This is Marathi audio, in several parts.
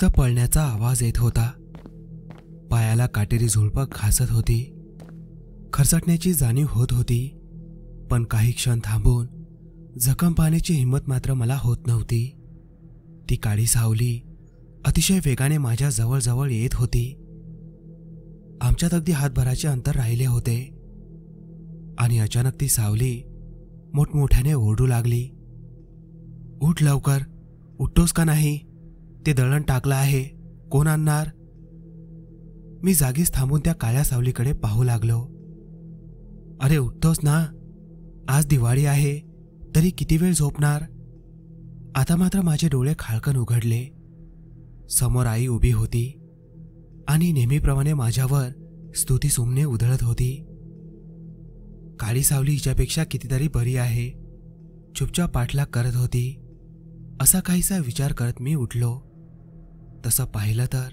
फक्त पळण्याचा आवाज येत होता. पायाला काटेरी झुळपं घासत होती. खरचटण्याची जाणीव होत होती, पण काही क्षण थांबून जखम पाहण्याची हिंमत मात्र मला होत नव्हती. ती काळी सावली अतिशय वेगाने माझ्या जवळ येत होती. आमच्यात अगदी हातभराचे अंतर राहिले होते आणि अचानक ती सावली मोठमोठ्याने ओरडू लागली, "उठ लवकर, उठतोस का नाही? ते दळण टाकलं आहे, कोण आणणार?" मी जागीच थांबून त्या काळ्या सावलीकडे पाहू लागलो. "अरे उठतोस ना? आज दिवाळी आहे, तरी किती वेळ झोपणार?" आता मात्र माझे डोळे खाळकन उघडले. समोर आई उभी होती आणि नेहमीप्रमाणे माझ्यावर स्तुतीसुमने उधळत होती. काळी सावली हिच्यापेक्षा कितीतरी बरी आहे, चुपचाप पाठलाग करत होती. असा काहीसा विचार करत मी उठलो. तसं पाहिलं तर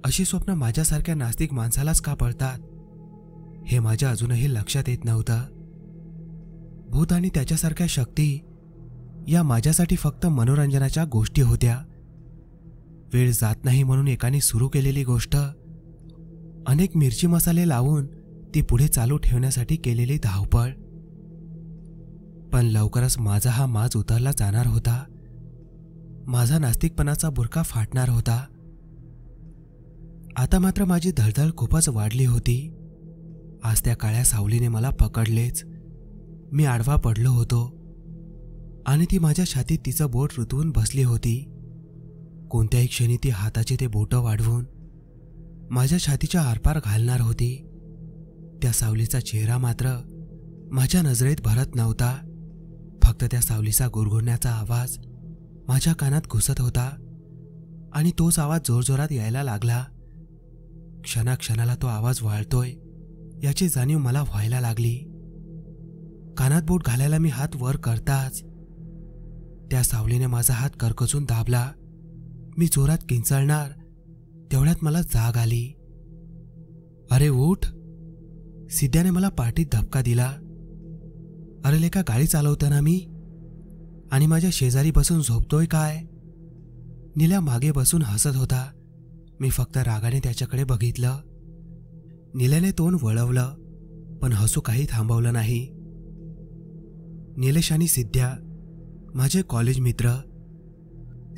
अशी स्वप्न माझ्यासारख्या नास्तिक माणसालाच का पडतात हे माझ्या अजूनही लक्षात येत नव्हतं. भूत आणि त्याच्यासारख्या शक्ती या माझ्यासाठी फक्त मनोरंजनाच्या गोष्टी होत्या. वेळ जात नाही म्हणून एकाने सुरू केलेली गोष्ट, अनेक मिरची मसाले लावून ती पुढे चालू ठेवण्यासाठी केलेली धावपळ. पण लवकरच माझा हा माज उतरला जाणार होता. माझा नास्तिकपणाचा बुरखा फाटणार होता. आता मात्र माझी धडधड खूपच वाढली होती. आज त्या काळ्या सावलीने मला पकडलेच. मी आडवा पडलो होतो आणि ती माझ्या छातीत तिचं बोट रुतवून बसली होती. कोणत्याही क्षणी ती हाताचे ते बोटं वाढवून माझ्या छातीच्या आरपार घालणार होती. त्या सावलीचा चेहरा मात्र माझ्या नजरेत भरत नव्हता. फक्त त्या सावलीचा गुरगुरण्याचा आवाज माझ्या कानात घुसत होता आणि तोच आवाज जोरजोरात यायला लागला. क्षणाक्षणाला तो आवाज वाढतोय याची जाणीव मला व्हायला लागली. कानात बोट घालायला मी हात वर करताच त्या सावलीने माझा हात करकचून दाबला. मी जोरात किंचाळणार तेवढ्यात मला जाग आली. "अरे उठ!" सिद्ध्याने मला पाठीत धपका दिला. "अरे लेका, गाडी चालवताना मी आणि माझ्या शेजारी बसून झोपतोय काय?" नील्या मागे बसून हसत होता. मी फक्त रागाने त्याच्याकडे बघितलं. नील्याने तोंड वळवलं, पण हसू काही थांबवलं नाही. निलेश आणि सिद्ध्या माझे कॉलेज मित्र.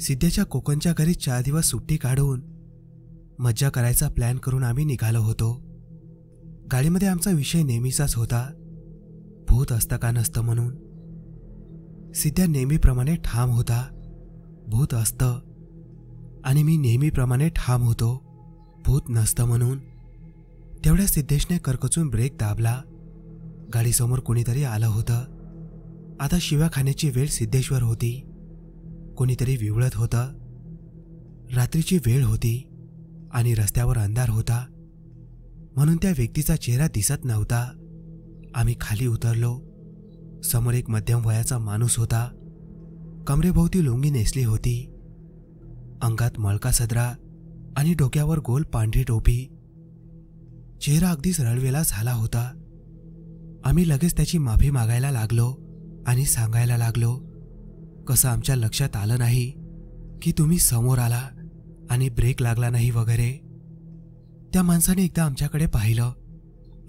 सिद्ध्याच्या कोकणच्या घरी 4 दिवस सुट्टी काढून मज्जा करायचा प्लॅन करून आम्ही निघालो होतो. गाडीमध्ये आमचा विषय नेहमीचाच होता, भूत असतं का नसतं म्हणून. सिद्ध्या नेहमीप्रमाणे ठाम होता, भूत असतं, आणि मी नेहमीप्रमाणे ठाम होतो, भूत नसतं म्हणून. तेवढ्या सिद्धेशने करकचून ब्रेक दाबला. गाडीसमोर कोणीतरी आलं होतं. आता शिव्या खाण्याची वेळ सिद्धेश्वर होती. कोणीतरी विवळत होतं. रात्रीची वेळ होती आणि रस्त्यावर अंधार होता, म्हणून त्या व्यक्तीचा चेहरा दिसत नव्हता. आम्ही खाली उतरलो. समोर एक मध्यम वयाचा माणूस होता. कमरेभोवती लुंगी नेसली होती. अंगात मळका सदरा आणि डोक्यावर गोल पांढरी टोपी. चेहरा अगदीच रडवेला झाला होता. आम्ही लगेच त्याची माफी मागायला लागलो आणि सांगायला लागलो, कसं आमच्या लक्षात आलं नाही की तुम्ही समोर आला आणि ब्रेक लागला नाही वगैरे. त्या माणसाने एकदा आमच्याकडे पाहिलं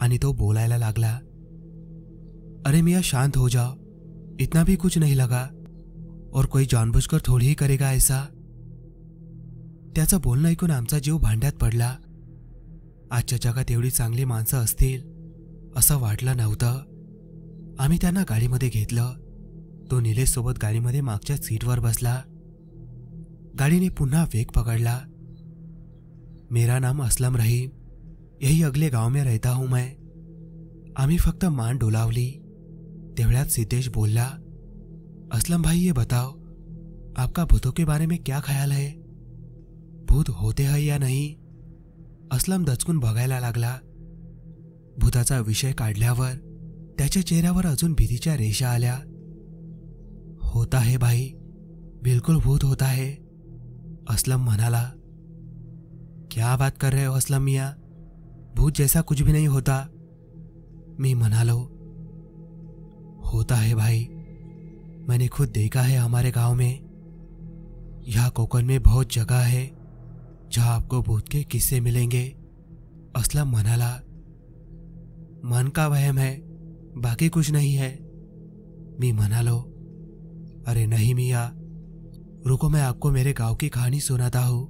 आणि तो बोलायला लागला, "अरे मियाँ, शांत हो जाओ, इतना भी कुछ नहीं लगा और कोई जानबूझकर थोड़ी ही करेगा ऐसा." त्याचं बोलणं ऐकून आमचा जीव भांड्यात पडला. आजच्या जगात एवढी चांगली माणसं असतील असं वाटलं नव्हतं. आम्ही त्यांना गाडीमध्ये घेतलं. तो निलेशसोबत गाडीमध्ये मागच्या सीटवर बसला. गाडीने पुन्हा वेग पकडला. "मेरा नाम असलम रहीम, यही अगले गांव में रहता हूं मैं." आम्ही फक्त मान डोलावली. तेवढ्यात सिद्धेश बोलला, "असलम भाई, ये बताओ, आपका भूतों के बारे में क्या ख्याल है? भूत होते हैं या नहीं?" असलम दचकून बघायला लागला. भूताचा विषय काढल्यावर त्याच्या चेहऱ्यावर अजून भीतीच्या रेषा आल्या. "होता है भाई, बिल्कुल भूत होता है," असलम म्हणाला. "क्या बात कर रहे हो असलम मियाँ, भूत जैसा कुछ भी नहीं होता." मैं म्हणालो, "होता है भाई, मैंने खुद देखा है हमारे गांव में. यहाँ कोकण में बहुत जगह है जहां आपको भूत के किस्से मिलेंगे, असलम म्हणाला. मन का वहम है, बाकी कुछ नहीं है. मी म्हणालो, अरे नहीं मिया, रुको मैं आपको मेरे गांव की कहानी सुनाता हूं.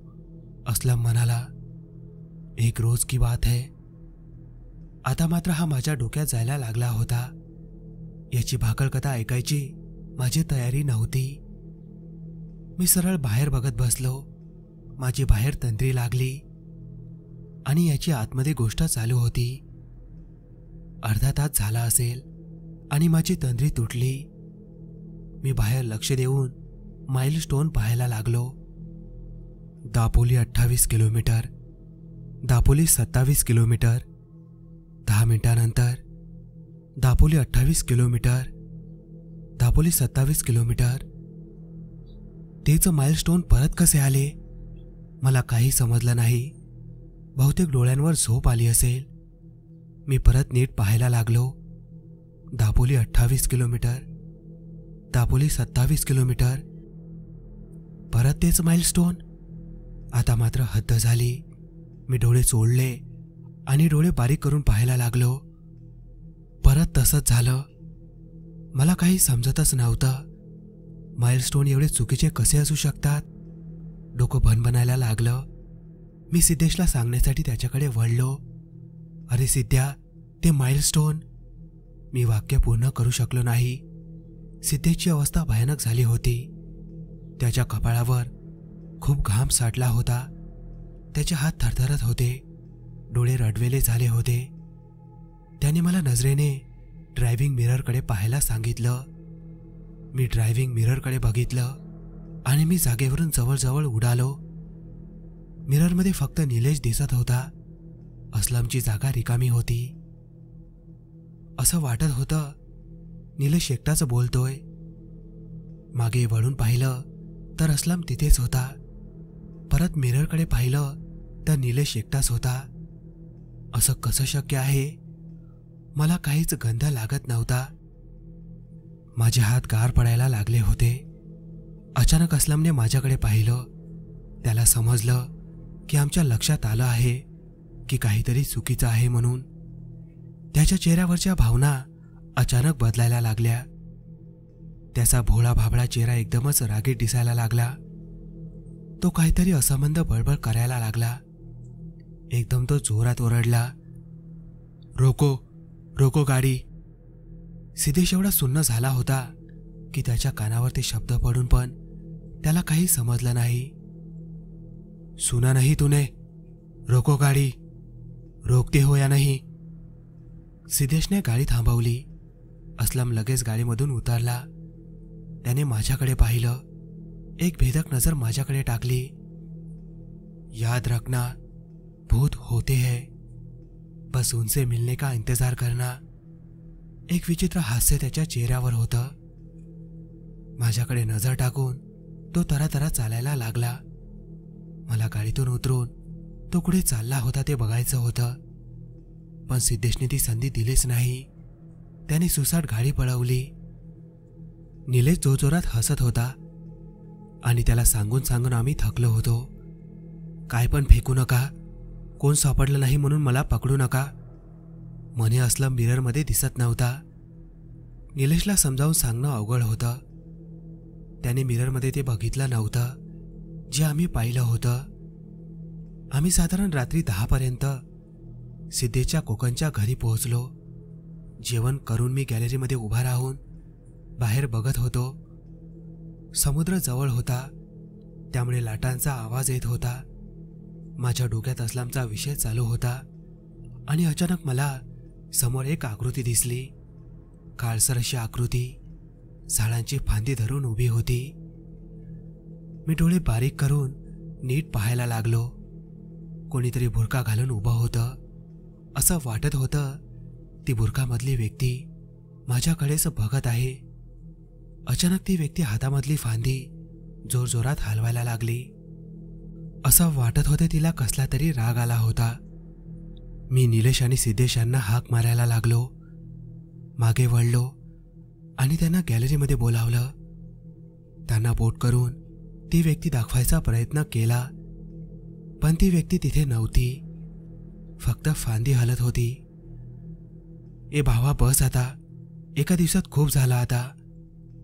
असलम म्हणाला, एक रोज की बात है. आता मात्र हा माझ्या डोक्यात जायला लागला होता. याची भाकळ कथा ऐकायची माझी तयारी नव्हती. मी सरळ बाहेर बघत बसलो. माझी बाहेर तंद्री लागली आणि याची आतमध्ये गोष्ट चालू होती. अर्धा तास झाला असेल आणि माझी तंद्री तुटली. मी बाहेर लक्ष देऊन माइलस्टोन पाहायला लागलो. Dapoli 28 kilometre, Dapoli 27 kilometre. 10 मिनिटांनंतर दापोली 28 किलोमीटर, दापोली 27 किलोमीटर. तेच माइलस्टोन परत कसे आले मला काही समजलं नाही. बहुतेक डोळ्यांवर झोप आली असेल. मी परत नीट पाहायला लागलो. Dapoli 28 kilometre, Dapoli 27 kilometre. परत तेच माइलस्टोन. आता मात्र हद्द झाली. मी डोळे चोळले आणि डोळे बारीक करून पाहायला लागलो. परत तसंच झालं. मला काही समजतच नव्हतं. माइलस्टोन एवढे चुकीचे कसे असू शकतात. डोकं भनभनायला लागलं. मी सिद्धेशला सांगण्यासाठी त्याच्याकडे वळलो. अरे सिद्ध्या, ते माइलस्टोन. मी वाक्य पूर्ण करू शकलो नाही. सिद्धेशची अवस्था भयानक झाली होती. त्याच्या कपाळावर खूप घाम साठला होता. त्याचे हात थरथरत होते. डोळे रडवेले झाले होते. त्याने मला नजरेने ड्रायव्हिंग मिररकडे पाहायला सांगितलं. मी ड्रायव्हिंग मिररकडे बघितलं आणि मी जागेवरून जवळजवळ उडालो. मिररमध्ये फक्त निलेश दिसत होता. असलमची जागा रिकामी होती. असं वाटत होतं निलेश एकटाच बोलतोय. मागे वळून पाहिलं तर असलम तिथेच होता. परत मिररकडे पाहिलं तर निलेश एकटाच होता. असं कसं शक्य आहे. मला काहीच गंध लागत नव्हता. माझे हात गार पडायला लागले होते. अचानक असलमने माझ्याकडे पाहिलं. त्याला समजलं की आमच्या लक्षात आलं आहे की काहीतरी चुकीचं आहे म्हणून. त्याच्या चेहऱ्यावरच्या भावना अचानक बदलायला लागल्या. त्याचा भोळा भाबडा चेहरा एकदमच रागीट दिसायला लागला. तो काहीतरी असंबंध बळबळ करायला लागला. एकदम तो जोरात ओरडला, रोको रोको गाडी. सिद्धेश एवढा सुन्न झाला होता की त्याच्या कानावर ते शब्द पडून पण त्याला काही समजलं नाही. सुना नहीं तूने, रोको गाडी, रोकते हो या नहीं. सिद्धेशने गाडी थांबवली. असलम लगेच गाडीमधून उतरला. त्याने माझ्याकडे पाहिलं. एक भेदक नजर माझ्याकडे टाकली. याद रखना, भूत होते हैं, बस उनसे मिलने का इंतजार करना. एक विचित्र हास्य त्याच्या चेहऱ्यावर होतं. माझ्याकडे नजर टाकून तो तरातरा चालायला लागला. मला गाडीतून उतरून तो कुठे चालला होता ते बघायचं होतं. पण सिद्धेशने ती संधी दिलीच नाही. त्याने सुसाट गाडी पळवली. निलेश जोरजोरात हसत होता आणि त्याला सांगून सांगून आम्ही थकलो होतो. काय पण फेकू नका, कोण सापडलं नाही म्हणून मला पकडू नका. मने असलम मिररमध्ये दिसत नव्हता. निलेशला समजावून सांगणं अवघड होतं. त्याने मिररमध्ये ते बघितलं नव्हतं जे आम्ही पाहिलं होतं. आम्ही साधारण रात्री 10 पर्यंत सिद्धेच्या कोकणच्या घरी पोहोचलो. जेवण करून मी गॅलरीमध्ये उभा राहून बाहेर बघत होतो. समुद्र जवळ होता, त्यामुळे लाटांचा आवाज येत होता. माझ्या डोक्यात असलमचा विषय चालू होता आणि अचानक मला समोर एक आकृती दिसली. काळसर अशी आकृती झाडांची फांदी धरून उभी होती. मी डोळे बारीक करून नीट पाहायला लागलो. कोणीतरी बुरखा घालून उभं होतं. असं वाटत होतं ती बुरखामधली व्यक्ती माझ्याकडेच बघत आहे. अचानक ती व्यक्ती हातामधली फांदी जोरजोरात हलवायला लागली. असं वाटत होते तिला कसला तरी राग आला होता. मी निलेश आणि सिद्धेश यांना हाक मारायला लागलो. मागे वळलो आणि त्यांना गॅलरीमध्ये बोलावलं. त्यांना बोट करून ती व्यक्ती दाखवायचा प्रयत्न केला, पण ती व्यक्ती तिथे नव्हती. फक्त फांदी हलत होती. ए भावा, बस आता, एका दिवसात खूप झाला आता,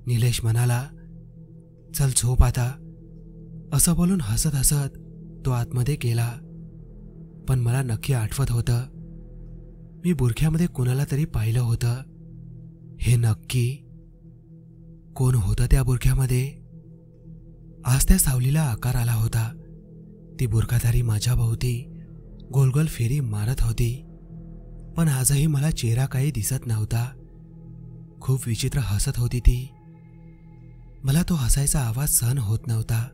निलेश म्हणाला. चल झोप आता, असं बोलून हसत हसत तो आतमध्ये गेला. पण मला नक्की आठवत होतं, मी बुरख्यामध्ये कुणाला तरी पाहिलं होतं. हे नक्की कोण होतं त्या बुरख्यामध्ये? आज त्या सावलीला आकार आला होता. ती बुरखाधारी माझ्या भोवती गोलगोल फेरी मारत होती. पण आजही मला चेहरा काही दिसत नव्हता. खूप विचित्र हसत होती ती. मला तो हसायचा आवाज सहन होत नव्हता.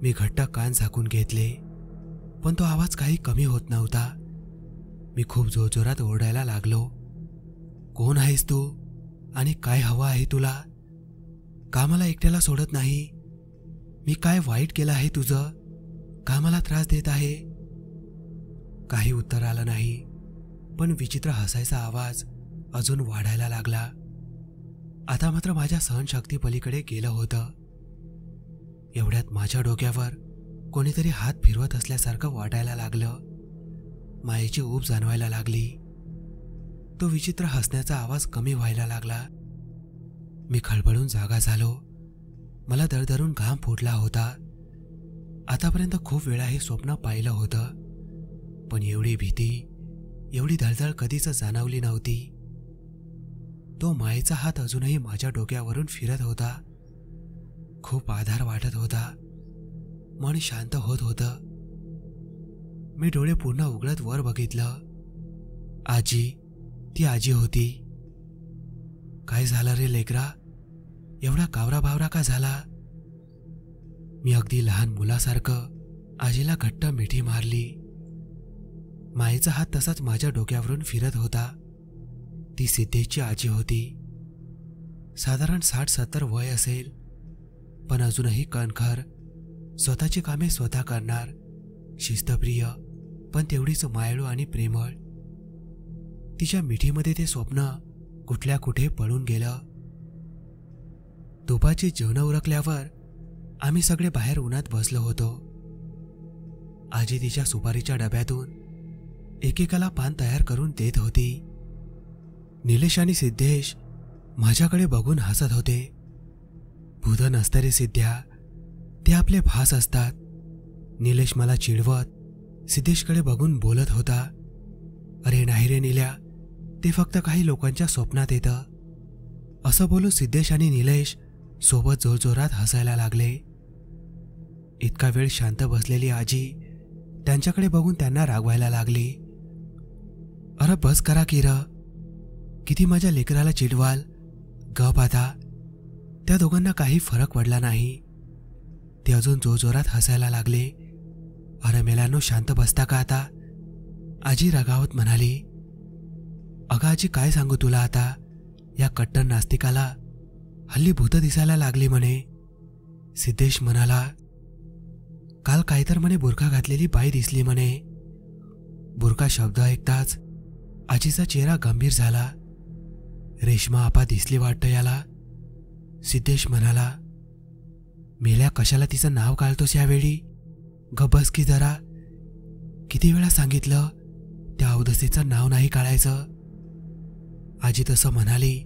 मी घट्ट कान झाकून घेतले, पण तो आवाज काही कमी होत नव्हता. मी खूप जोरजोरात ओरडायला लागलो. कोण आहेस तू आणि काय हवं आहे तुला? का मला एकट्याला सोडत नाही? मी काय वाईट केलं आहे तुझं? का मला त्रास देत आहे? काही उत्तर आलं नाही, पण विचित्र हसायचा आवाज अजून वाढायला लागला. आता मात्र माझ्या सहनशक्ती पलीकडे गेलं होतं. एवढ्यात माझ्या डोक्यावर कोणीतरी हात फिरवत असल्यासारखं वाटायला लागलं. मायेची ऊब जाणवायला लागली. तो विचित्र हसण्याचा आवाज कमी व्हायला लागला. मी खळबळून जागा झालो. मला दरदरून घाम फुटला होता. आतापर्यंत खूप वेळा हे स्वप्न पाहिलं होतं, पण एवढी भीती, एवढी धडधड कधीच जाणवली नव्हती. तो मायेचा हात अजूनही माझ्या डोक्यावरून फिरत होता. खूप आधार वाटत होता. मन शांत होत होतं. मी डोळे पूर्ण उघडत वर बघितलं. आजी, ती आजी होती. काय झालं रे लेकरा? एवढा कावरा बावरा का झाला? मी अगदी लहान मुलासारखं आजीला घट्ट मिठी मारली. मायेचा हात तसाच माझ्या डोक्यावरून फिरत होता. ती सिद्धेशची आजी होती. साधारण 60-70 वय असेल, पण अजूनही कणखर, स्वतःची कामे स्वतः करणार, शिस्तप्रिय, पण तेवढीच मायाळू आणि प्रेमळ. तिच्या मिठीमध्ये ते स्वप्न कुठल्या कुठे पळून गेलं. दुपारची जेवण उरकल्यावर आम्ही सगळे बाहेर उन्हात बसलो होतो. आजी तिच्या सुपारीच्या डब्यातून एकेकाला पान तयार करून देत होती. निलेश आणि सिद्धेश माझ्याकडे बघून हसत होते. भूधन असतं रे सिद्ध्या, ते आपले भास असतात. निलेश मला चिडवत सिद्धेशकडे बघून बोलत होता. अरे नाही रे निल्या, ते फक्त काही लोकांच्या स्वप्नात येतं. असं बोलून सिद्धेश आणि निलेश सोबत जोरजोरात हसायला लागले. इतका वेळ शांत बसलेली आजी त्यांच्याकडे बघून त्यांना रागवायला लागली. अरे बस करा की र, किती माझ्या लेकराला चिडवाल? गप आता. त्या दोघांना काही फरक पडला नाही. ते अजून जोरजोरात हसायला लागले. अरे मेलांनो, शांत बसता का आता? आजी रागावत म्हणाली. अगं आजी, काय सांगू तुला आता? या कट्टर नास्तिकाला हल्ली भूत दिसायला लागली म्हणे. सिद्धेश म्हणाला. काल काय तर म्हणे बुरखा घातलेली बाई दिसली म्हणे. बुरखा शब्द ऐकताच आजीचा चेहरा गंभीर झाला. रेश्मा आपा दिसली वाटतं याला, सिद्धेश म्हणाला. मेल्या, कशाला तिचं नाव काढतोस यावेळी? गबस की जरा. किती वेळा सांगितलं त्या अवदसेचं नाव नाही काढायचं. आजी तसं म्हणाली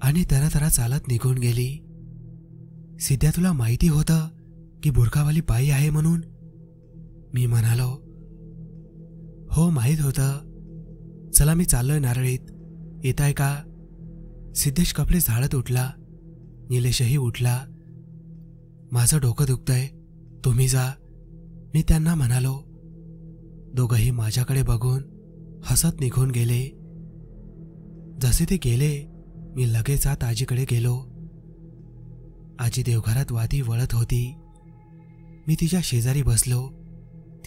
आणि तरा चालत निघून गेली. सिद्ध्या, तुला माहिती होतं की बुरखावाली बाई आहे म्हणून? मी म्हणालो. हो माहीत होतं. चला मी चाललोय नारळीत, येताय का? सिद्धेश कपडे झाडत उठला. निलेशही उठला. माझं डोकं दुखतंय, तुम्ही जा, मी त्यांना म्हणालो. दोघंही माझ्याकडे बघून हसत निघून गेले. जसे ते गेले मी लगेच आत आजीकडे गेलो. आजी देवघरात वादी वळत होती. मी तिच्या शेजारी बसलो.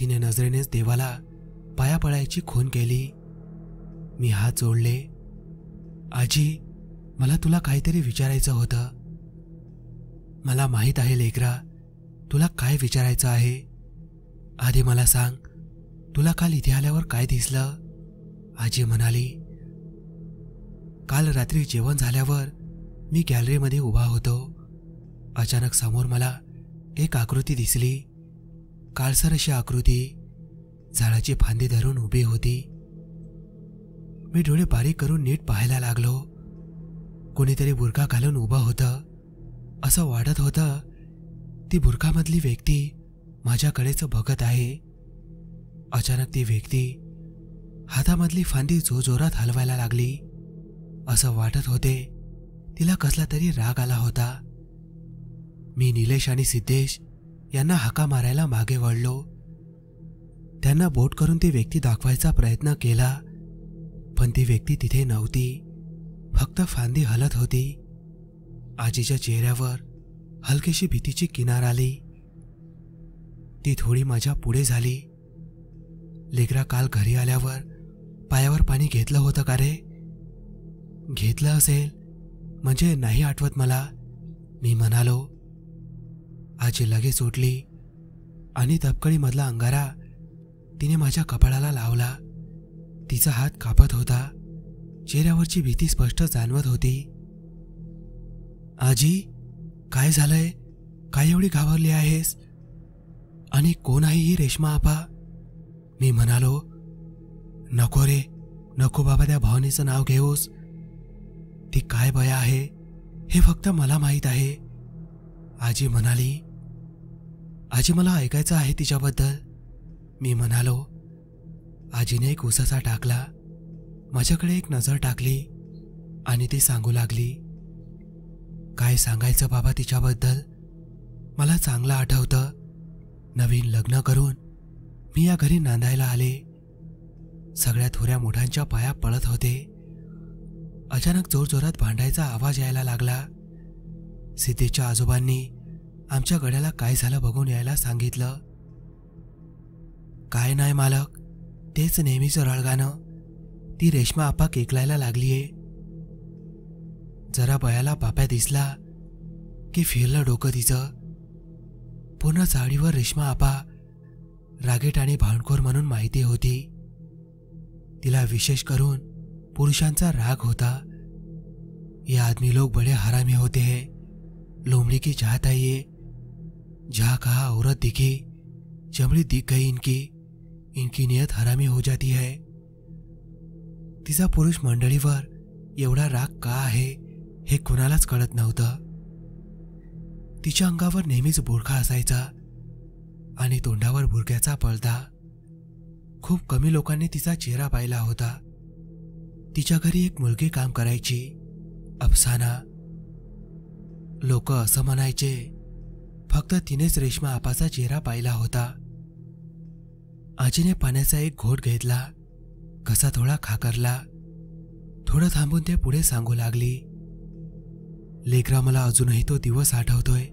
तिने नजरेनेच देवाला पाया पडायची खूण केली. मी हात जोडले. आजी, मला तुला काहीतरी विचारायचं होतं. मला माहीत आहे लेकरा, तुला काय विचारायचं आहे. आधी मला सांग, तुला काल इथे आल्यावर काय दिसलं? आजी म्हणाली. काल रात्री जेवण झाल्यावर मी गॅलरीमध्ये उभा होतो. अचानक समोर मला एक आकृती दिसली. काळसर अशी आकृती झाडाची फांदी धरून उभी होती. मी डोळे बारीक करून नीट पाहायला लागलो. कोणीतरी बुरखा घालून उभं होतं. असं वाटत होतं ती बुरखामधली व्यक्ती माझ्याकडेच बघत आहे. अचानक ती व्यक्ती हातामधली फांदी जोरात हलवायला लागली. असं वाटत होते तिला कसला तरी राग आला होता. मी निलेश आणि सिद्धेश यांना हाका मारायला मागे वळलो. त्यांना बोट करून ती व्यक्ती दाखवायचा प्रयत्न केला, पण ती व्यक्ती तिथे नव्हती. फक्त फांदी हलत होती. आजीच्या चेहऱ्यावर हलकीशी भीतीची किनार आली. ती थोडी माझ्या पुढे झाली. लेकरा, काल घरी आल्यावर पायावर पाणी घेतलं होतं का रे? घेतलं असेल म्हणजे नाही आठवत मला, मी म्हणालो. आजी लगेच उठली आणि तपकळीमधला अंगारा तिने माझ्या कपाळाला लावला. तिचा हात कापत होता. चेहऱ्यावरची भीती स्पष्ट जाणवत होती. आजी, काय झालंय? काय एवढी घाबरली आहेस? आणि कोण आहे ही रेश्मा आपा? मी म्हणालो. नको रे, नको बाबा, त्या भावनेचं नाव घेऊस. ती काय बया आहे हे फक्त मला माहीत आहे, आजी म्हणाली. आजी, मला ऐकायचं आहे तिच्याबद्दल, मी म्हणालो. आजीने एक उसासा टाकला, माझ्याकडे एक नजर टाकली आणि ती सांगू लागली. काय सांगायचं बाबा तिच्याबद्दल? मला चांगलं आठवतं, नवीन लग्न करून मी या घरी नांदायला आले. सगळ्या थोड्या मोठ्यांच्या पाया पडत होते. अचानक जोरजोरात भांडायचा आवाज यायला लागला. सिद्धेच्या आजोबांनी आमच्या गड्याला काय झालं बघून यायला सांगितलं. काय नाही मालक, तेच नेहमीच रळगाणं. ती रेश्मा आपा केकलायला लागलीये. जरा बयाला बाप्या दिसला की फिरलं डोकं तिचं. पूर्ण चाळीवर रेश्मा आपा रागीट आणि भांडखोर म्हणून माहिती होती. तिला विशेष करून पुरुषांचा राग होता. ये आदमी लोग बड़े हरामी होते हैं. लोमड़ी की चाहत है ये. जहाँ कहा औरत दिखी, चमड़ी दिख गई इनकी नियत हरामी हो जाती है. तिचा पुरुष मंडळीवर एवढा राग का आहे हे कुणालाच कळत नव्हतं. तिच्या अंगावर नेहमीच बुरखा असायचा आणि तोंडावर बुरख्याचा पडदा. खूप कमी लोकांनी तिचा चेहरा पाहिला होता. तिच्या घरी एक मुलगी काम करायची, अफसाना. लोक असं म्हणायचे फक्त तिनेच रेश्मा आपाचा चेहरा पाहिला होता. आजीने पाण्याचा एक घोट घेतला, घसा थोडा खाकरला. थोडं थांबून ते पुढे सांगू लागली. लेकरा, मला अजूनही तो दिवस आठवतोय.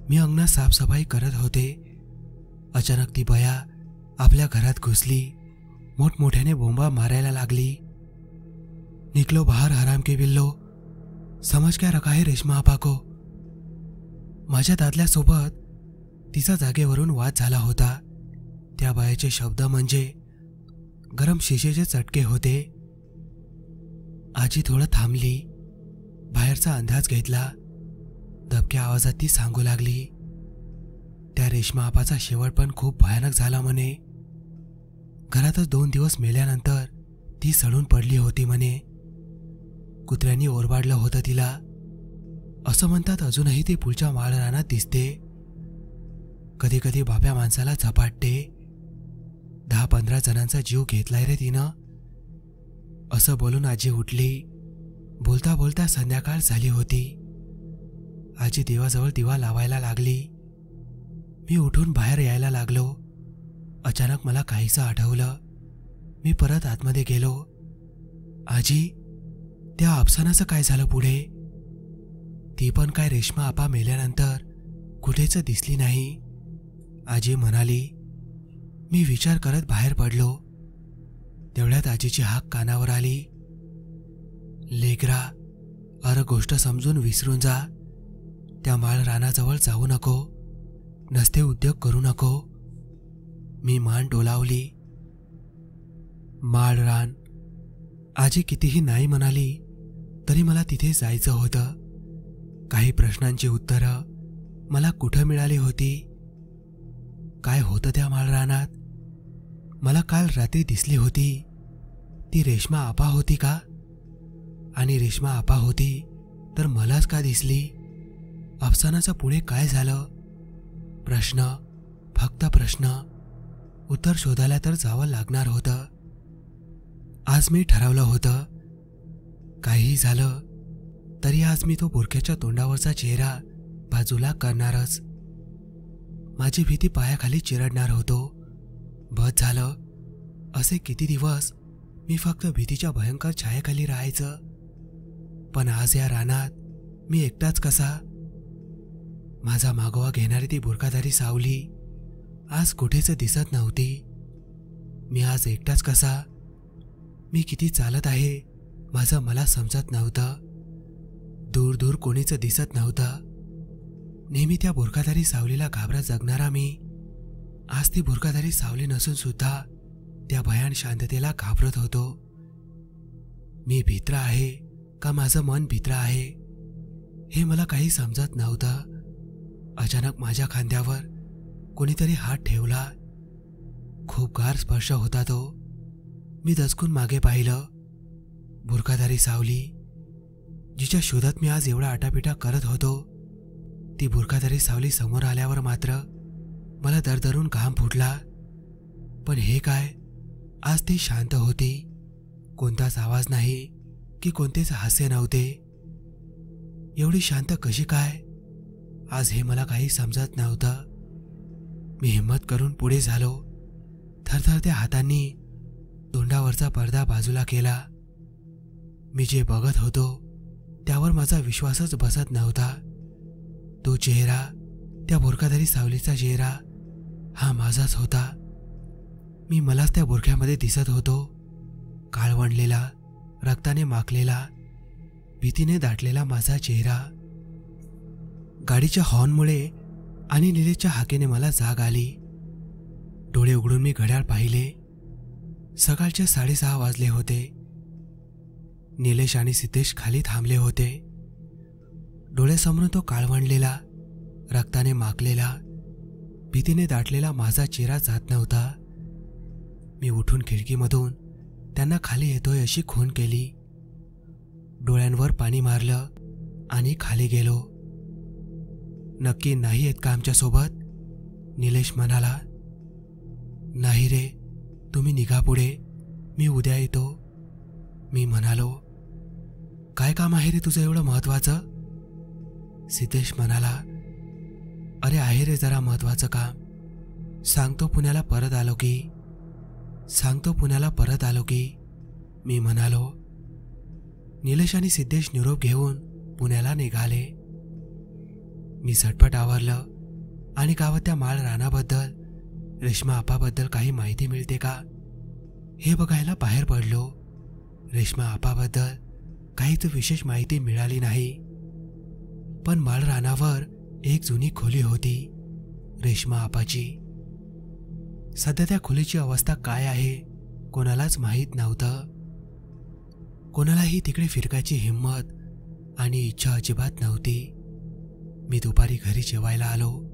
मी अंगणात साफसफाई करत होते. अचानक ती बया आपल्या घरात घुसली. मोठमोठ्याने बोंबा मारायला लागली. निकलो बाहर हराम के बिल्लो, समज क्या रखा है रेश्मा आपा को. माझ्या दादल्यासोबत तिचा जागेवरून वाद झाला होता. त्या बायाचे शब्द म्हणजे गरम शिशेचे चटके होते. आजी थोडं थांबली, बाहेरचा अंदाज घेतला. दबक्या आवाजात ती सांगू लागली. त्या रेश्मा आपाचा शेवट पण खूप भयानक झाला म्हणे. घरातच 2 दिवस मेल्यानंतर ती सडून पडली होती म्हणे. कुत्र्यांनी ओरबाडलं होतं तिला. असं म्हणतात अजूनही ती पुढच्या माळ रानात दिसते. कधी कधी बाप्या माणसाला झपाटते. 10-15 जणांचा जीव घेतलाय रे तिनं. असं बोलून आजी उठली. बोलता बोलता संध्याकाळ झाली होती. आजी देवाजवळ दिवा लावायला लागली. मी उठून बाहेर यायला लागलो. अचानक मला काहीसं आठवलं. मी परत आतमध्ये गेलो. आजी, त्या अफसानाचं काय झालं पुढे? ती पण काय रेश्मा आपा मेल्यानंतर कुठेच दिसली नाही, आजी म्हणाली. मी विचार करत बाहेर पडलो. तेवढ्यात आजीची हाक कानावर आली. लेकरा, अरे गोष्ट समजून विसरून जा. त्या माळ रानाजवळ जाऊ नको. नसते उद्योग करू नको. मी मान डोलावली. माळ रान. आजी कितीही नाही म्हणाली तरी मला तिथे जायचं होतं. काही प्रश्नांची उत्तरं मला कुठं मिळाली होती? काय होतं त्या माळरानात? मला काल रात्री दिसली होती ती रेश्मा आपा होती का? आणि रेश्मा आपा होती तर मलाच का दिसली? अफसानाचा पुढे काय झालं? प्रश्न, फक्त प्रश्न. उत्तर शोधायला तर जावं लागणार होतं. आज मी ठरवलं होतं, काहीही झालं तरी आज मी तो बुरख्याच्या तोंडावरचा चेहरा बाजूला करणारच. माझी भीती पायाखाली चिरडणार होतो. बस झालं. असे किती दिवस मी फक्त भीतीच्या भयंकर छायेखाली राहायचं. पण आज या रानात मी एकटाच कसा? माझा मागोवा घेणारी ती बुरखाधारी सावली आज कुठेच दिसत नव्हती. मी आज एकटाच कसा? मी किती चालत आहे माझं मला समजत नव्हतं. दूर दूर कोणीच दिसत नव्हतं. नेहमी त्या बुरखाधारी सावलीला घाबरत जगणारा मी आज ती बुरखाधारी सावली नसून सुद्धा त्या भयान शांततेला घाबरत होतो. मी भित्र आहे का माझं मन भित्र आहे हे मला काही समजत नव्हतं. अचानक माझ्या खांद्यावर कोणीतरी हात ठेवला. खूप गार स्पर्श होता तो. मी दचकून मागे पाहिलं. बुरखाधारी सावली जिच्या शोधात मी आज एवढा आटापिटा करत होतो, ती बुरखाधारी सावली समोर आल्यावर मात्र मला दरदरून घाम फुटला. पण हे काय? आज ती शांत होती. कोणताच आवाज नाही की कोणतेच हास्य नव्हते. एवढी शांत कशी काय आज हे मला काही समजत नव्हतं. मी हिम्मत करून पुढे झालो. थरथरत्या हातांनी तोंडावरचा पडदा बाजूला केला. मी जे बघत होतो त्यावर माझा विश्वासच बसत नव्हता. तो चेहरा, त्या बुरखाधारी सावलीचा चेहरा, हा माझाच होता. मी मलाच त्या बुरख्यामध्ये दिसत होतो. काळवंडलेला, रक्ताने माखलेला, भीतीने दाटलेला माझा चेहरा. गाडीच्या हॉर्नमुळे आणि निलेशच्या हाकेने मला जाग आली. डोळे उघडून मी घड्याळ पाहिले. सकाळचे 6:30 वाजले होते. निलेश आणि सिद्धेश खाली थांबले होते. डोळ्यासमोरून तो काळवंडलेला, रक्ताने माखलेला, भीतीने दाटलेला माझा चेहरा जात नव्हता. मी उठून खिडकीमधून त्यांना खाली येतोय अशी खूण केली. डोळ्यांवर पाणी मारलं आणि खाली गेलो. नक्की नाही येत का आमच्यासोबत? निलेश म्हणाला. नाही रे, तुम्ही निघा पुढे, मी उद्या येतो, मी म्हणालो. काय काम आहे रे तुझं एवढं महत्वाचं? सिद्धेश म्हणाला. अरे आहे रे जरा महत्वाचं काम. सांगतो पुण्याला परत आलो की, मी म्हणालो. निलेश आणि सिद्धेश निरोप घेऊन पुण्याला निघाले. मी झटपट आवरलं आणि गावात त्या माळ रानाबद्दल, रेश्मा आपाबद्दल काही माहिती मिळते का हे बघायला बाहेर पडलो. रेश्मा आपाबद्दल काहीच विशेष माहिती मिळाली नाही. पण माळ रानावर एक जुनी खोली होती, रेश्मा आपाची. सध्या त्या खोलीची अवस्था काय आहे कोणालाच माहीत नव्हतं. कोणालाही तिकडे फिरकायची हिम्मत आणि इच्छा अजिबात नव्हती. मी दुपारी घरी जेवायला आलो.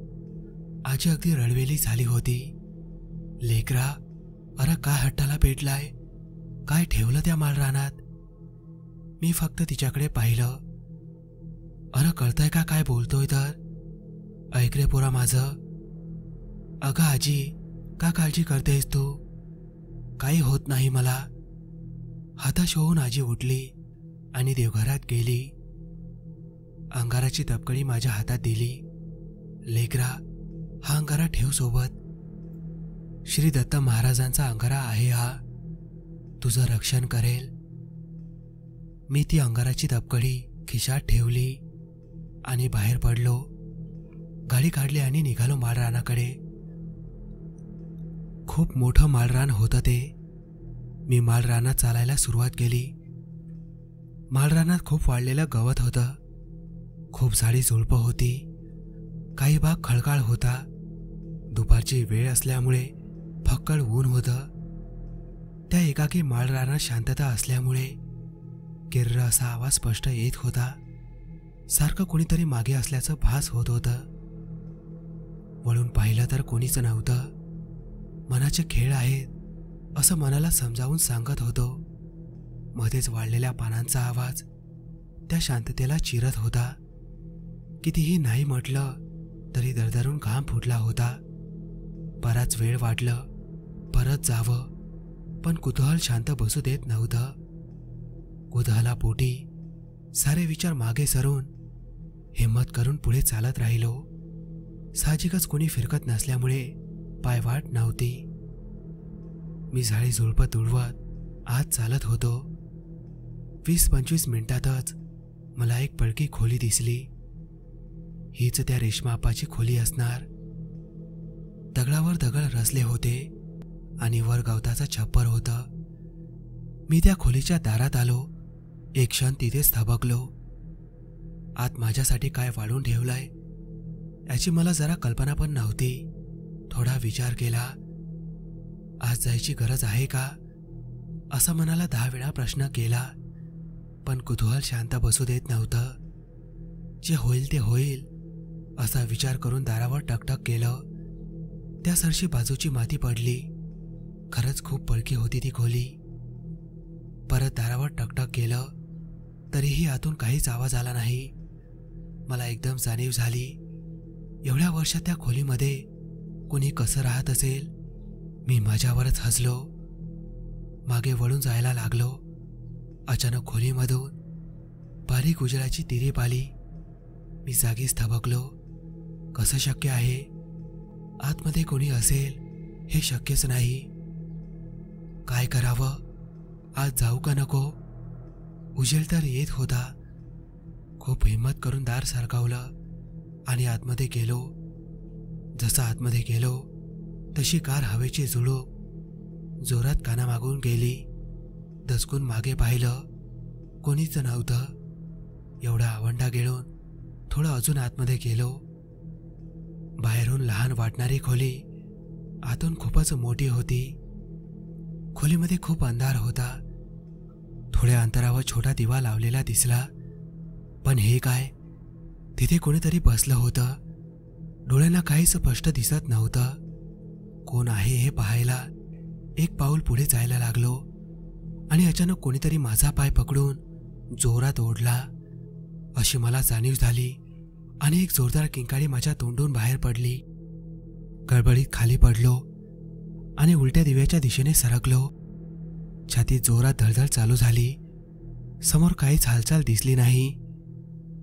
आजी अगदी रडवेली झाली होती. लेकरा, अरे काय हट्टाला पेटलाय? काय ठेवलं त्या माळ रानात? मी फक्त तिच्याकडे पाहिलं. अरे कळतंय का काय बोलतोय तर? ऐक रे पोरा माझं. अगं आजी, का काळजी करतेस तू? काही होत नाही मला. हताश होऊन आजी उठली आणि देवघरात गेली. अंगाराची तपकडी माझ्या हातात दिली. लेकरा, हा अंगारा ठेव सोबत. श्री दत्त महाराजांचा अंगारा आहे हा, तुझं रक्षण करेल. मी ती अंगाराची तपकडी खिशात ठेवली आणि बाहेर पडलो. गाडी काढली आणि निघालो माळरानाकडे. खूप मोठं माळरान होतं ते. मी माळरानात चालायला सुरुवात केली. माळरानात खूप वाढलेलं गवत होतं. खूप झाडी झुडपं होती. काही भाग खळकाळ होता. दुपारची वेळ असल्यामुळे फक्कड ऊन होतं. त्या एकाकी माळरानात शांतता असल्यामुळे किर्र असा आवाज स्पष्ट येत होता. सारखं कोणीतरी मागे असल्याचं भास होत होतं. वळून पाहिलं तर कोणीच नव्हतं. मनाचे खेळ आहेत असं मनाला समजावून सांगत होतो. मध्येच वाढलेल्या पानांचा आवाज त्या शांततेला चिरत होता. कितीही नाही म्हटलं तरी दरदरून घाम फुटला होता. बराच वेळ वाटलं परत जावं, पण कुतूहल शांत बसू देत नव्हतं. कुतूहला पोटी सारे विचार मागे सरून हिम्मत करून पुढे चालत राहिलो. साहजिकच कोणी फिरकत नसल्यामुळे पायवाट नव्हती. मी झाडी झुळपत उडवत आत चालत होतो. 20-25 मिनिटातच मला एक पडकी खोली दिसली. हीच त्या रेशमापाची खोली असणार. दगडावर दगड रचले होते आणि वर गवताचं छप्पर होतं. मी त्या खोलीच्या दारात आलो. एक क्षण तिथेच थबकलो. आत माझ्यासाठी काय वाढून ठेवलंय याची मला जरा कल्पना पण नव्हती. थोडा विचार केला. आज जायची गरज आहे का असा मनाला 10 वेळा प्रश्न केला, पण कुतूहल शांत बसू देत नव्हतं. जे होईल ते होईल असा विचार करून दारावर टकटक केलं. त्या सरशी बाजूची माती पडली. खरंच खूप पडकी होती ती खोली. परत दारावर टकटक केलं तरीही आतून काहीच आवाज आला नाही. मला एकदम जाणीव झाली एवढ्या वर्षात त्या खोलीमध्ये कोणी कसं राहत असेल. मी माझ्यावरच हसलो. मागे वळून जायला लागलो. अचानक खोलीमधून बारीक उजेडाची तिरीप आली. मी जागीच थबकलो. कसं शक्य आहे? आतमध्ये कोणी असेल हे शक्यच नाही. काय करावं? आज जाऊ का नको? उजेड तर येत होता. खूप हिम्मत करून दार सरकावलं आणि आतमध्ये गेलो. जसं आतमध्ये गेलो तशी कार हवेची झुळूक जोरात कानामागून गेली. दचकून मागे पाहिलं, कोणीच नव्हतं. एवढा आवंडा गिळून थोडं अजून आतमध्ये गेलो. बाहेरून लहान वाटणारी खोली आतून खूपच मोठी होती. खोलीमध्ये खूप अंधार होता. थोड्या अंतरावर छोटा दिवा लावलेला दिसला. पण हे काय? तिथे कोणीतरी बसलं होतं. डोळ्यांना काहीच स्पष्ट दिसत नव्हतं. कोण आहे हे पाहायला एक पाऊल पुढे जायला लागलो आणि अचानक कोणीतरी माझा पाय पकडून जोरात ओढला अशी मला जाणीव झाली आणि एक जोरदार किंकाळी माझ्या तोंडून बाहेर पडली. गडबडीत खाली पडलो आणि उलट्या दिव्याच्या दिशेने सरकलो. छातीत जोरात धडधड चालू झाली. समोर काहीच हालचाल दिसली नाही.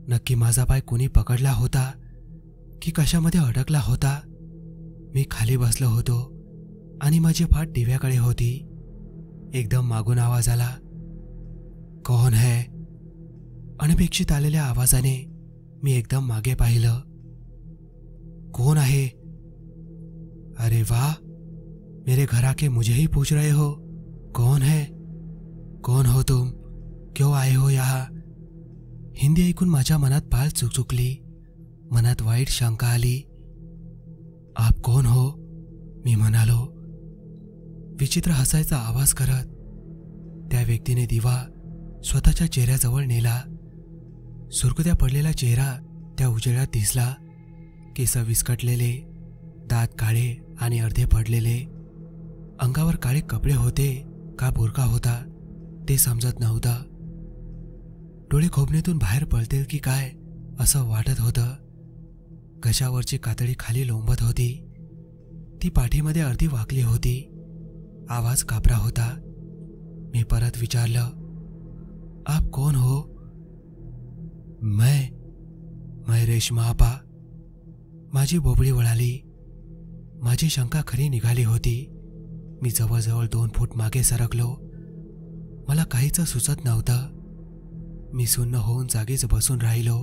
नक्की माझा पाय कोणी पकडला होता की कशामध्ये अडकला होता? मी खाली बसलो होतो आणि माझी पाठ दिव्याकडे होती. एकदम मागून आवाज आला, कोण है? अनपेक्षित आलेल्या आवाजाने मी एकदम मागे पाहिलं. कौन आहे? अरे वाह, मेरे घर आके मुझे ही पूछ रहे हो कौन है? कौन हो तुम? क्यों आए हो यहाँ? हिंदी ऐकून माझ्या मनात पाल चुकचुकली. मनात वाईट शंका आली. आप कौन हो? मी म्हणालो विचित्र हसायचा आवाज करत. त्या व्यक्तीने दिवा स्वतःच्या चेहऱ्याजवळ नेला. सुरकुत्या पडलेला चेहरा त्या उजेडात दिसला. केस विस्कटलेले, दात काळे आणि अर्धे पडलेले. अंगावर काळे कपडे होते का बुरका होता ते समजत नव्हतं. डोळे खोबणीतून बाहेर पडतील की काय असं वाटत होतं. घशावरची कातडी खाली लोंबत होती. ती पाठीमध्ये अर्धी वाकली होती. आवाज कापरा होता. मी परत विचारलं, आप कौन हो? मैं रेशमा आपा. माझी बोबडी वळाली. माझी शंका खरी निघाली होती. मी जवळजवळ 2 फूट मागे सरकलो. मला काहीच सुचत नव्हतं. मी सुन्न होऊन जागीच बसून राहिलो.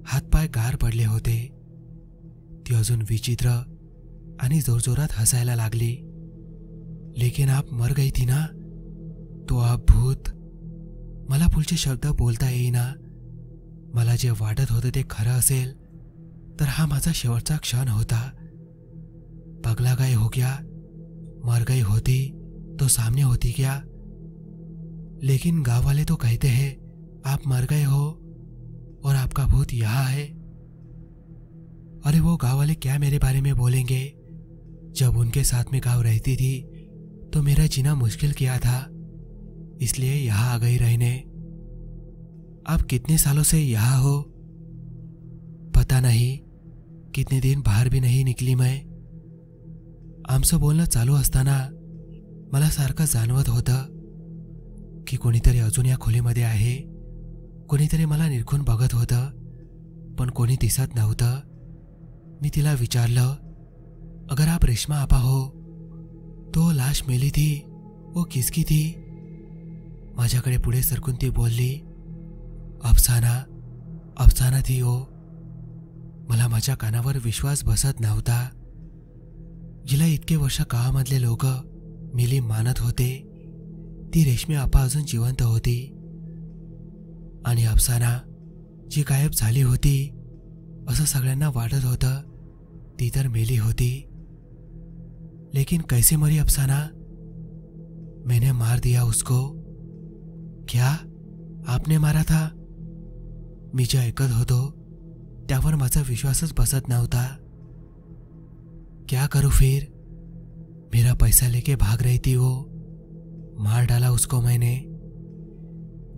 हातपाय गार पडले होते. ती अजून विचित्र आणि जोरजोरात हसायला लागली. लेकिन आप मर गई थी ना? तो आप भूत. मला पुढचे शब्द बोलता येईना. मला जे वाटत होते ते खरं असेल तर हा माझा शेवटचा क्षण होता. पगला गए हो क्या? मर गई होती तो सामने होती क्या? लेकिन गांव वाले तो कहते हैं आप मर गए हो और आपका भूत यहाँ है. अरे वो गांव वाले क्या मेरे बारे में बोलेंगे? जब उनके साथ में गांव रहती थी तो मेरा जीना मुश्किल किया था, इसलिए यहाँ आ गई रहने। आप कितने सालों से यहाँ हो? पता नहीं, कितने दिन बाहेर भी नाही निघली मैं। आमचं बोलणं चालू असताना मला सारखं जाणवत होतं की कोणीतरी अजून या खोलीमध्ये आहे। कोणीतरी मला निरखून बघत होतं, पण कोणी दिसत नव्हतं। मी तिला विचारलं, अगर आप रेशमा आपा हो तो लाश मेली थी वो किसकी थी? माझ्याकडे पुढे सरकून ती बोलली, अफसाना, अफसाना थी हो। मला माझ्या कानावर विश्वास बसत नव्हता। जिला इतके वर्ष गावामधले लोक मेली मानत होते, ती रेशमी आपा अजून जिवंत होती। आणि अफसाना जी गायब झाली होती असं सगळ्यांना वाटत होतं, ती तर मेली होती। लेकिन कैसे मरी अफसाना? मैंने मार दिया उसको। क्या आपने मारा था? मी जे ऐकत होतो त्यावर माझा विश्वासच बसत नव्हता। क्या करूं फिर? मेरा पैसा लेके भाग रही थी वो, मार डाला उसको मैंने।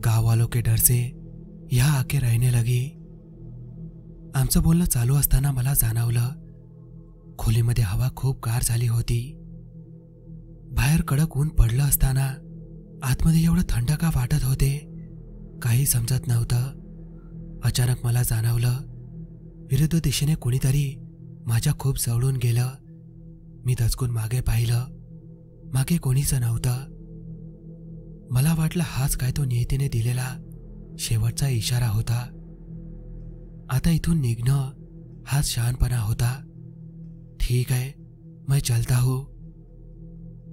गांव वालों के डर से यहाँ आके रहने लगी। आमचं बोलणं चालू असताना मला जाणवलं खोलीमध्ये हवा खूप गार झाली होती। बाहेर कडक ऊन पडलं असताना आतमध्ये एवढं थंड का वाटत होते काही समजत नव्हतं। अचानक मला जाणवलं विरुद्ध दिशेने कोणीतरी माझ्या खूप जवळून गेलं। मी दचकून मागे पाहिलं, मागे कोणीच नव्हतं। मला वाटलं हाच काय तो नियतीने दिलेला शेवटचा इशारा होता। आता इथून निघणं हाच शहाणपणा होता। ठीक है, मैं चलता हूँ।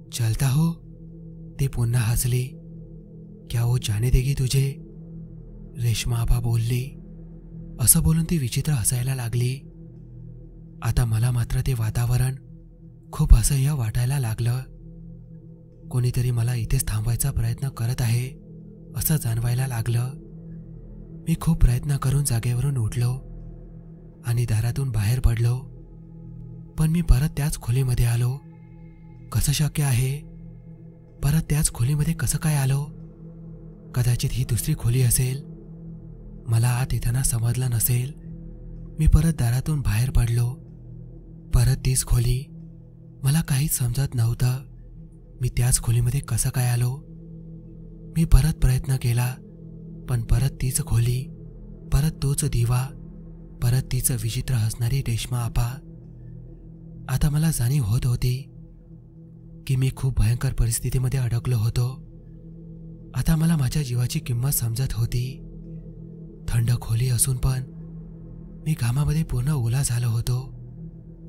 चलता हो? ती पुन्हा हसली। क्या वो जाने देगी तुझे? रेशमा आपा बोलली। असं बोलून ती विचित्र हसायला लागली। आता मला मात्र ते वातावरण खूप असह्य वाटायला लागलं। कोणीतरी मला इथेच थांबवायचा प्रयत्न करत आहे असं जाणवायला लागलं। मी खूप प्रयत्न करून जागेवरून उठलो आणि दारातून बाहेर पडलो, पण मी परत त्याच खोलीमध्ये आलो। कसं शक्य आहे? परत त्याच खोलीमध्ये कसं काय आलो? कदाचित ही दुसरी खोली असेल। मला आत येताना समजलं नसेल। मी परत दारातून बाहेर पडलो, परत तीच खोली। मला काहीच समजत नव्हतं मी त्याच खोलीमध्ये कसं काय आलो। मी परत प्रयत्न केला, पण परत तीच खोली, परत तोच दिवा, परत तीच विचित्र हसणारी रेशमा आपा। आता मला जाणीव होत होती की मी खूप भयंकर परिस्थितीमध्ये अडकलो होतो। आता मला माझ्या जीवाची किंमत समजत होती। थंड खोली असून पण मी घामामध्ये पूर्ण ओला झालो होतो।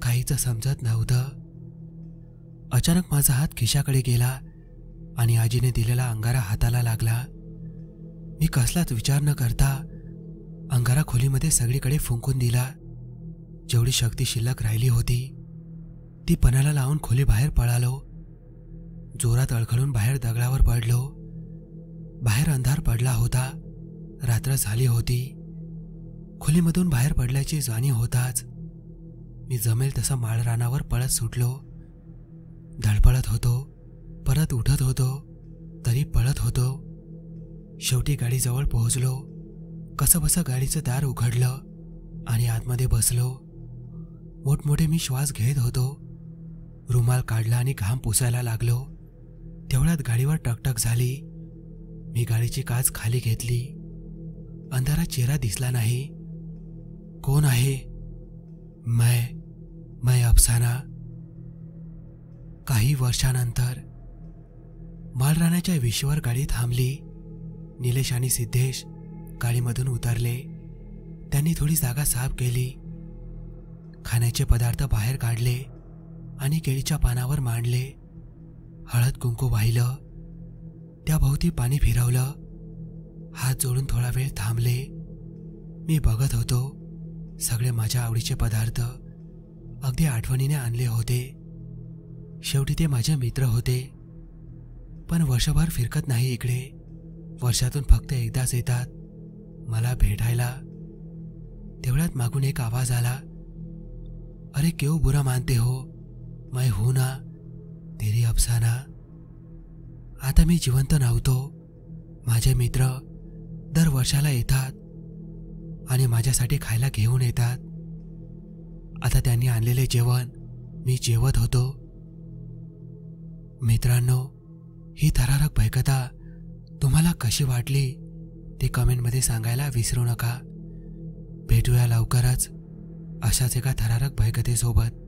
काहीच समजत नव्हतं। अचानक माझा हात खिशाकडे गेला आणि आजीने दिलेला अंगारा हाताला लागला। मी कसलाच विचार न करता अंगारा खोलीमध्ये सगळीकडे फुंकून दिला। जेवढी शक्ती शिल्लक राहिली होती ती पणाला लावून खोली बाहेर पळालो। जोरात अडखळून बाहेर दगडावर पडलो। बाहेर अंधार पडला होता, रात्र झाली होती। खोलीमधून बाहेर पडल्याची जाणीव होताच मी जमेल तसं माळरानावर पळत सुटलो। धडपडत होतो, परत उठत होतो, तरी पळत होतो। शेवटी गाडीजवळ पोहोचलो। कसंबसं गाडीचं दार उघडलं आणि आतमध्ये बसलो। मोठमोठे मी श्वास घेत होतो। रुमाल काढला आणि घाम पुसायला लागलो। तेवढ्यात गाडीवर टकटक झाली। मी गाडीची काच खाली घेतली। अंधारात चेहरा दिसला नाही। कोण आहे? मैं अफसाना। काही वर्षानंतर माळरानाच्या विशीवर गाडी थांबली। निलेश आणि सिद्धेश गाडीमधून उतरले। त्यांनी थोडी जागा साफ केली। खाण्याचे पदार्थ बाहेर काढले आणि केळीच्या पानावर मांडले। हळद कुंकू वाहिलं, त्याभोवती पाणी फिरवलं। हात जोडून थोडा वेळ थांबले। मी बघत होतो। सगळे माझ्या आवडीचे पदार्थ अगदी आठवणीने आणले होते। शेवटी ते माझे मित्र होते, पण वर्षभर फिरकत नाही इकडे। वर्षातून फक्त एकदाच येतात मला भेटायला। तेवढ्यात मागून एक आवाज आला, अरे क्यों बुरा मानते हो, मैं हूं ना, तेरी अफसाना. आता मी जिवंत नव्हतो. माझे मित्र दर वर्षाला येतात आणि माझ्यासाठी खायला घेऊन येतात. आता त्यांनी आणलेले जेवण मी जेवत होतो. मित्रांनो, ही थरारक भयकथा तुम्हाला कशी वाटली ते कमेंटमध्ये सांगायला विसरू नका. भेटूया लवकरच अशाच एका थरारक भयकथेसोबत.